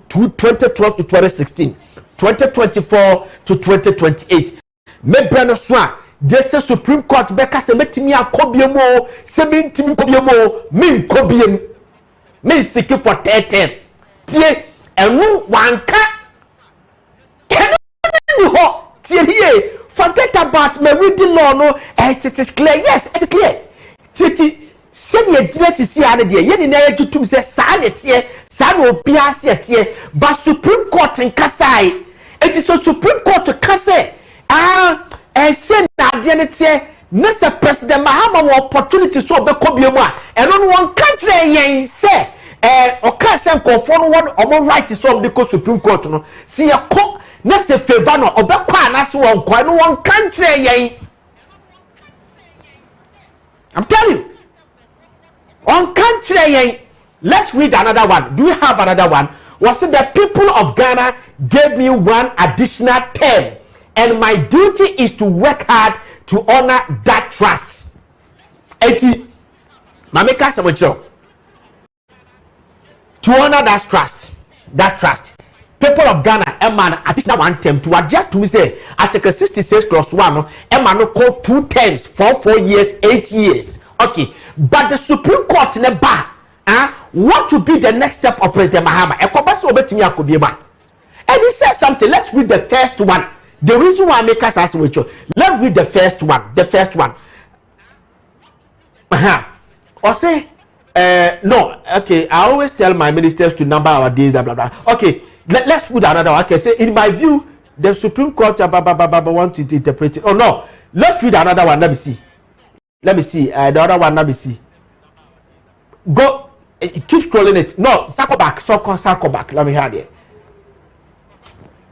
Speaker 3: 2016, 2024 to 2028. Me brano swa this Supreme Court beka se metimi akobiemo se mentimi kobiemo min kobiem me siki for 10 tie enu wanka enu ho tie here forget about me reading law no it is clear. Yes, it is clear. Titi se ye dire sisi ade de ye ni na ye tutum se sa ne tie Sa no bia se tie but Supreme Court in Kasai. It is so Supreme Court to Kasai. Say na ade ne tie Mr. President Mahama wo opportunity so be ko biemu a eno no won country yen say oka se nkofo no won omo right so be ko Supreme Court no see ye ko na se favor no obekwa na so won ko no won country yen. I'm telling you. On country yen. Let's read another one. Do we have another one? Was it the people of Ghana gave me one additional term, and my duty is to work hard to honor that trust. 80. Mameka Samuel. To honor that trust. That trust. People of Ghana, a man additional one term to adjust to me say Article 66 clause 1, a man no call 2 terms for 4 years, 8 years. Okay. But the Supreme Court in the bar. What will be the next step of President Mahama? And he says something. Let's read the first one. The reason why I make us ask with you. Let's read the first one. The first one. Or say, no. Okay, I always tell my ministers to number our days. Blah blah blah. Okay, let's read another one. Okay, say in my view, the Supreme Court want to interpret it. Oh no, let's read another one. Let me see. Let me see. The other one. Let me see. Go. Keep scrolling it. No, circle back. Circle back. Let me hear it.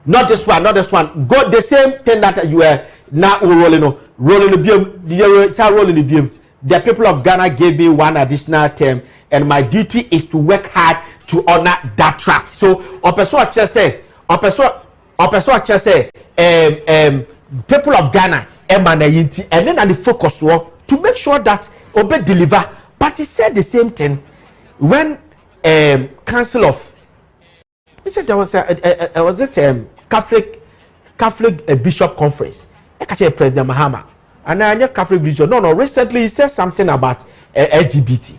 Speaker 3: Not this one. Not this one. Go the same thing that you were now rolling. Rolling the beam. You start rolling the beam. The people of Ghana gave me one additional term, and my duty is to work hard to honor that trust. So, on person just say, people of Ghana, and then the focus was to make sure that obey deliver. But he said the same thing. When Council of, he said there was Catholic Bishop Conference. I catch President Mahama, and I know Catholic Bishop. No. Recently he said something about LGBT.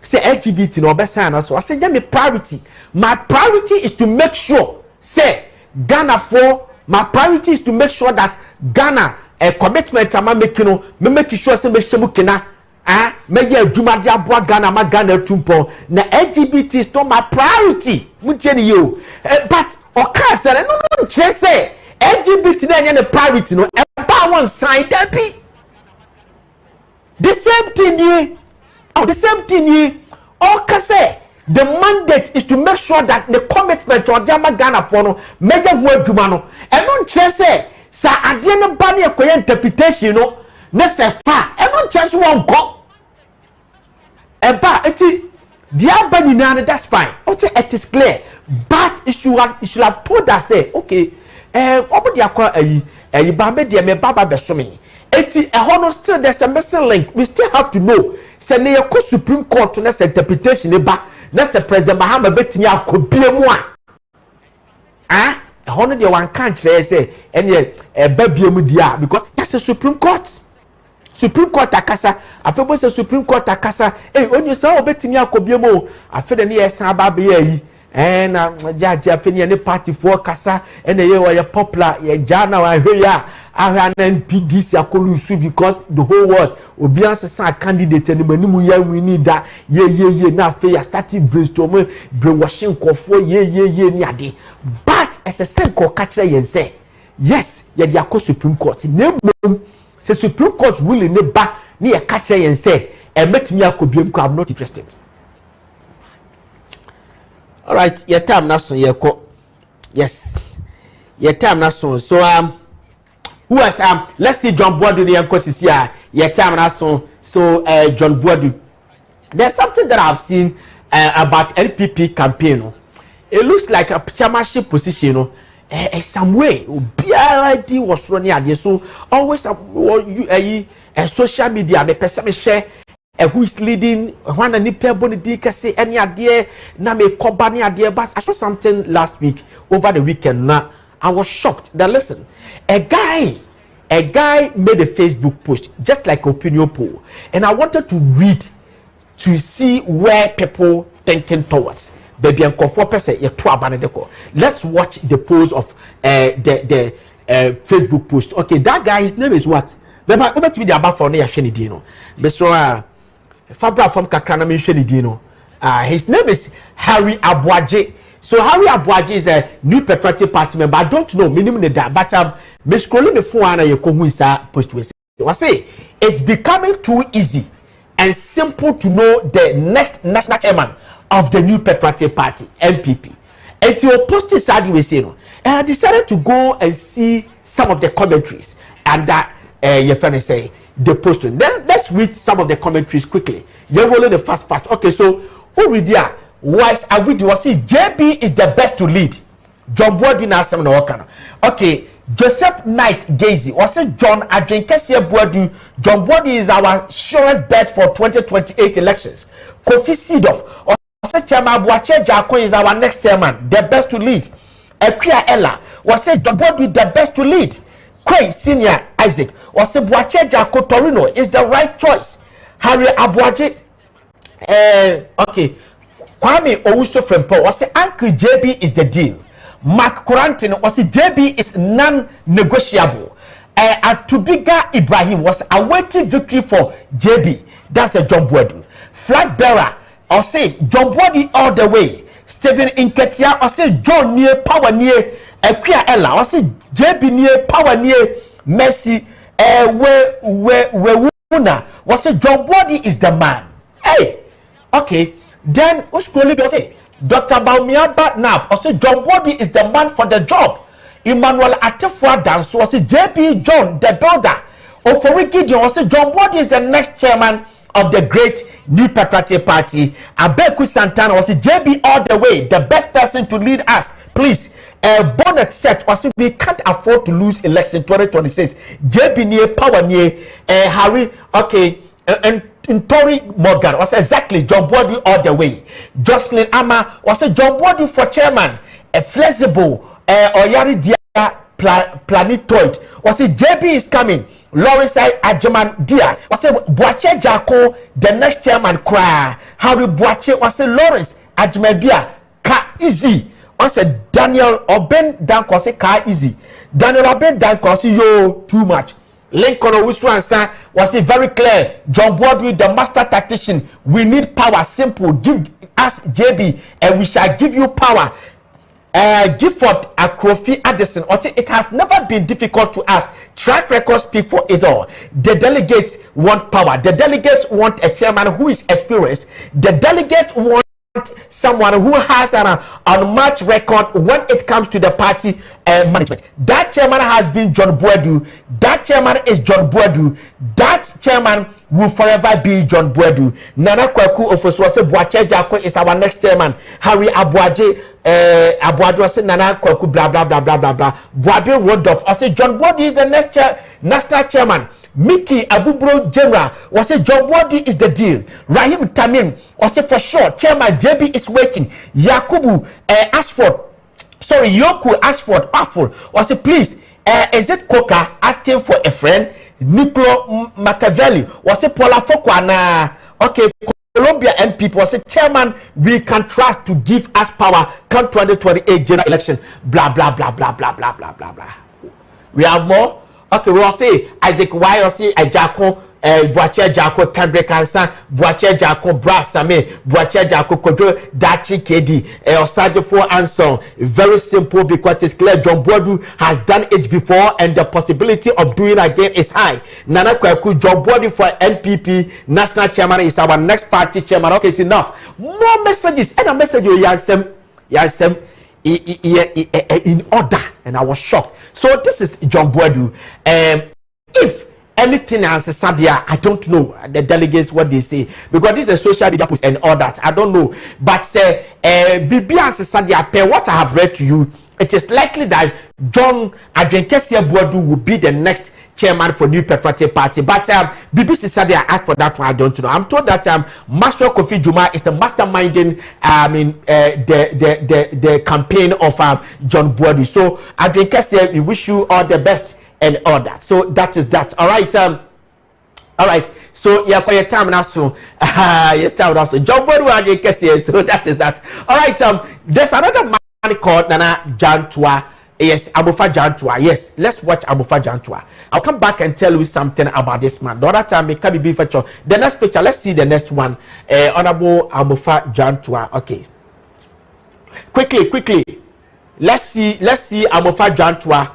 Speaker 3: Say LGBT no best sign also. I said, yeah, my priority is to make sure. Say Ghana for my priority is to make sure that Ghana a commitment I'm making. Me making sure say me shemu kena. Meya adwuma de aboa Ghana ma Ghana tumpo na LGBT is not my priority mutieni yo but oka say no nche say LGBT na nya priority no e ba one side that be the same thing ye oka say the mandate is to make sure that the commitment to Ghana Ghana for no meya ho adwuma no e no nche say sa ade no ba na ekoye interpretation no na se fa e no nche so won go eti dia banina that's fine. Okay, it is clear. But it should have told us say, okay, obodi akwa ayi ba me dia me baba besomi. Eti hono still there's a missing link. We still have to know. Say na yako Supreme Court na interpretation e ba na say President Mahama betimi akobie mu a. Hono dia wan kan kire say ene ba biemu dia because that's the Supreme Court. Supreme Court akasa afebo se Supreme Court akasa onye sa obetimi akobie mo afede ne yesan ba be yi na judge afeni ne party for kasa ene ye wo popular ye jana wa hwe ya ahwa na PDC akolusu because the whole world obi ansesa candidate ne manimu ya wini da ye na afi ya starting brainstorm brainwashing kofo ye ni ade but as a senko ka kire yen say yes ye dia ko Supreme Court nemom se Supreme Court ruling ne ba ni e ka kire yen say e metimi akobiem ko I'm not interested. All right, your time na so ye ko. Yes. Your time na so. So who else let's see John Boadu the Nkosisi here. Your time na so. So John Boadu. There's something that I've seen about LPP campaign. It looks like a chairmanship position, some way. BID was running at so always social media me person share who is leading one and nipa bonidi kase any idea na me koba ni idea but I saw something last week over the weekend now I was shocked that listen a guy made a Facebook post just like opinion poll and I wanted to read to see where people thinking towards baby and comfort person you to abanedeko. Let's watch the post of the Facebook post. Okay, that guy his name is what over to me the about for no ya hwe ni di no Mr. Fabra from Kakra na me hwe ni di no His name is Harry Abuaje. So Harry Abuaje is a new patriotic party member. I don't know minimum that, but Miss Crowley before you come with post to say it's becoming too easy and simple to know the next national chairman of the new patriotic party NPP. And to post this we say no. And I decided to go and see some of the commentaries and that your friend say the post. Then let's read some of the commentaries quickly. You're rolling the fast part. Okay, so who read there? Wise Awidi was say JB is the best to lead. John Boadu na asem na wakana. Okay, Joseph Knight Gazy was say John Adwenkesie Boadu. John Boadu is our surest bet for 2028 elections. Kofi Sidoff was say Chairman Boache Jako is our next chairman, the best to lead. Equia Ella was say John Boadu the best to lead. Quay Senior Isaac was say Boache Jako Torino is the right choice. Harry Abuaje okay. Kwame Owusu Frimpong was say Uncle JB is the deal. Mark Corantin was say JB is non-negotiable. Atubiga Ibrahim was awaiting victory for JB. That's the John Boadu. Flag bearer or say John Boadu all the way. Stephen Inketia or say John near power near Equia Ella or say JB near power near Messi where was say John Boadu is the man. Hey, okay. Then Uskroli will say Dr. Baumiaba Nab or say John Boadu is the man for the job. Emmanuel Atefua Dance was say JB John the builder. Ofori Gideon was say John Boadu is the next chairman of the great New Patriotic Party. Abeku Santana was say JB all the way, the best person to lead us. Please, bonnet set was say we can't afford to lose election 2026. JB near power near Harry. Okay, and Tori Morgan was exactly John Boadu all the way. Jocelyn Ama was a John Boadu for chairman. A flexible Oyari Dia planetoid was a JB is coming. Lawrence Ajaman Dia was a Boache Jako the next chairman cry. Harry Boache was a Lawrence Ajaman Dia ka easy. Was a Daniel Oben Danko was a ka easy. Daniel Oben Danko say yo too much. Lincoln Owusu was it very clear. John Boadu, the master tactician. We need power. Simple. Give us JB, and we shall give you power. Gifford Akrofi Addison. It has never been difficult to us. Track records speak for it all. The delegates want power. The delegates want a chairman who is experienced. The delegates want someone who has an unmatched record when it comes to the party management. That chairman has been John Boadu. That chairman is John Boadu. That chairman will forever be John Boadu. Nana Kwaku Ofoswase Boache Jako is our next chairman. Harry Abuaje Abuadu say Nana Kwaku blah blah blah blah blah blah. Boabe Rodolph I say John Boadu is the next national chairman. Mickey Abubro General was say John Boadu is the deal. Rahim Tamim was say for sure Chairman JB is waiting. Yakubu Ashford, sorry Yoku Ashford Awful was say please is it Coca asking for a friend? Nicolo Machiavelli was say Paula Fokwana. Okay, Columbia MP was say Chairman we can trust to give us power come 2028 general election. Blah blah blah blah blah blah blah blah blah. We have more. Okay, we will say Isaac Why or say Ajako, Boache Jako, Kendrick Ansan, Boache Jako, Brasame, Boache Jako, Kodo, Dachi Kedi, Osajo for Anson. Very simple because it's clear John Boadu has done it before and the possibility of doing again is high. Nana Kwaku, John Boadu for NPP, National Chairman is our next party chairman. Okay, it's enough. More messages and a message you Yansem. In order, and I was shocked. So this is John Boadu. If anything else is Sadia, I don't know the delegates what they say because this is a social media post and all that. I don't know, but Bibi and Sadia, per what I have read to you, it is likely that John Adwenkesie Boadu will be the next chairman for New Patriotic Party. But BBC said they asked for that one. I don't know. I'm told that Master Kofi Juma is the masterminding the campaign of John Boadu. So Adwenkesie, we wish you all the best and all that. So that is that. All right. All right. So yeah, your time now. So your time now. So John Boadu Adwenkesie. So that is that. All right. There's another man called Nana Jantua Yes, Amofa Jantua. Yes, let's watch Amofa Jantua. I'll come back and tell you something about this man. The other time, it can be feature. The next picture, let's see the next one. Honorable Amofa Jantua. Okay. Quickly. Let's see Amofa Jantua.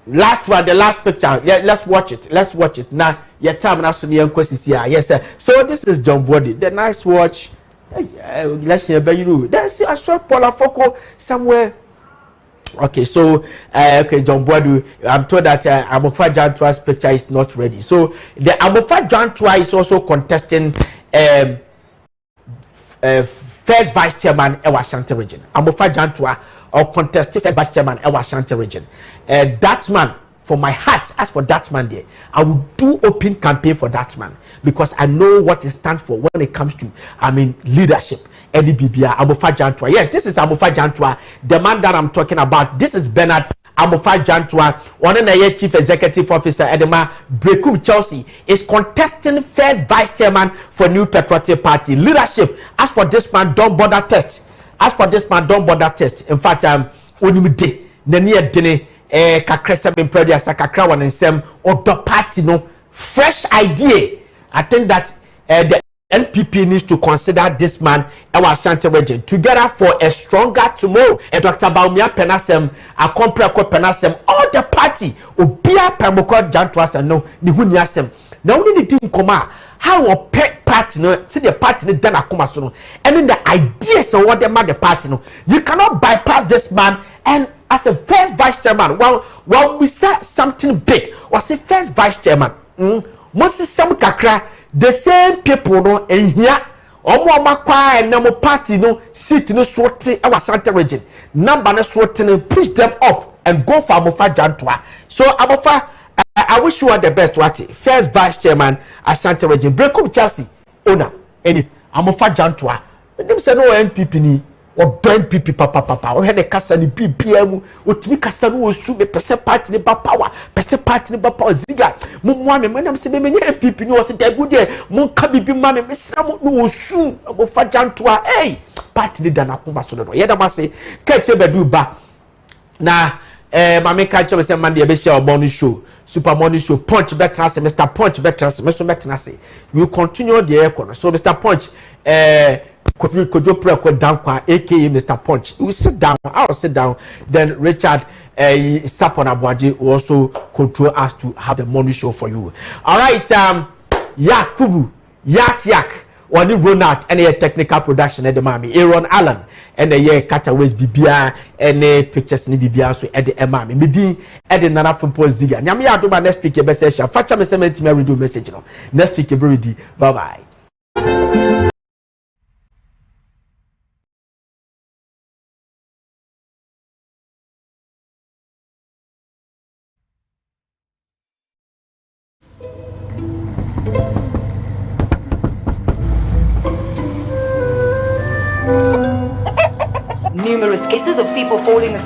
Speaker 3: Last one, the last picture. Yeah, let's watch it. Now, your time now, yes, sir. So this is John Body. The nice watch. Let's see about that's I saw Paula Foko somewhere. Okay, so John Boadu, I'm told that Amofa Jantua's picture is not ready. So the Amofa Jantua is also contesting first vice chairman Ewa Ashanti region. Amofa Jantua or contesting first vice chairman Ewa Ashanti region. That man, for my heart, as for that man there, I will do open campaign for that man because I know what it stands for when it comes to, leadership. Eddie Bibia, Amofa Jantua. Yes, this is Amofa Jantua, the man that I'm talking about. This is Bernard Amofa Jantua, one of the chief executive officer, Edema Brekum Chelsea, is contesting first vice chairman for New Patriotic Party. Leadership, as for this man, don't bother test. In fact, Unimide, Nania Dene, Kakresa Bimpredia Sakakra one and Sem or the party no fresh idea. I think that the NPP needs to consider this man Ewa Ashanti region together for a stronger tomorrow. And Dr. Baumia Penasem, a Compreko Penasem, all the party Obia Pamoko Jantuas and no Nihuniasem. Now only the team come how a pet party no see the party no dana kumasono. And then the ideas of what they make the party no. You cannot bypass this man and as a first vice chairman, well, we said something big. Was a first vice chairman. Most some kakra, the same people no in here. Omo makwa and no party no sit no sorting our Ashanti region. Number no sorting push them off and go for Amofa Jantua. So Amofa, I wish you are the best. What first vice chairman Ashanti region. Break up Chelsea owner. Any Amofa Jantua. Them say no NPP ni. Or burn people papa or had a cassa ni BPM or to me cassa no su me pese party ni ba power pese party ni ba power ziga mo me when am say me people no say dey good there mo ka bibi ma me mesra mo no su Amofa Jantua party ni dana kuma so do ye da ma say ka che bedu ba na mama ka che say man dey be share morning show super morning show punch better say Mr. Punch better say me so better say we continue the echo so Mr. Punch Kojo Preko Dankwa, aka Mr. Punch. We sit down, I'll sit down. Then Richard Sapon Abwaji will also control us to have the morning show for you. Alright, Yakubu, Yak, Wani Ronald, and a technical production at the Mami, Aaron Allen, and a year Cataways Bibia, and a pictures in Bibia, so at the Mami, Midi, at the Nana Frimpong Ziega. Nyami do my next week, a message. Facha me cement me do message. Next week, everybody. Bye bye.
Speaker 8: Numerous cases of people falling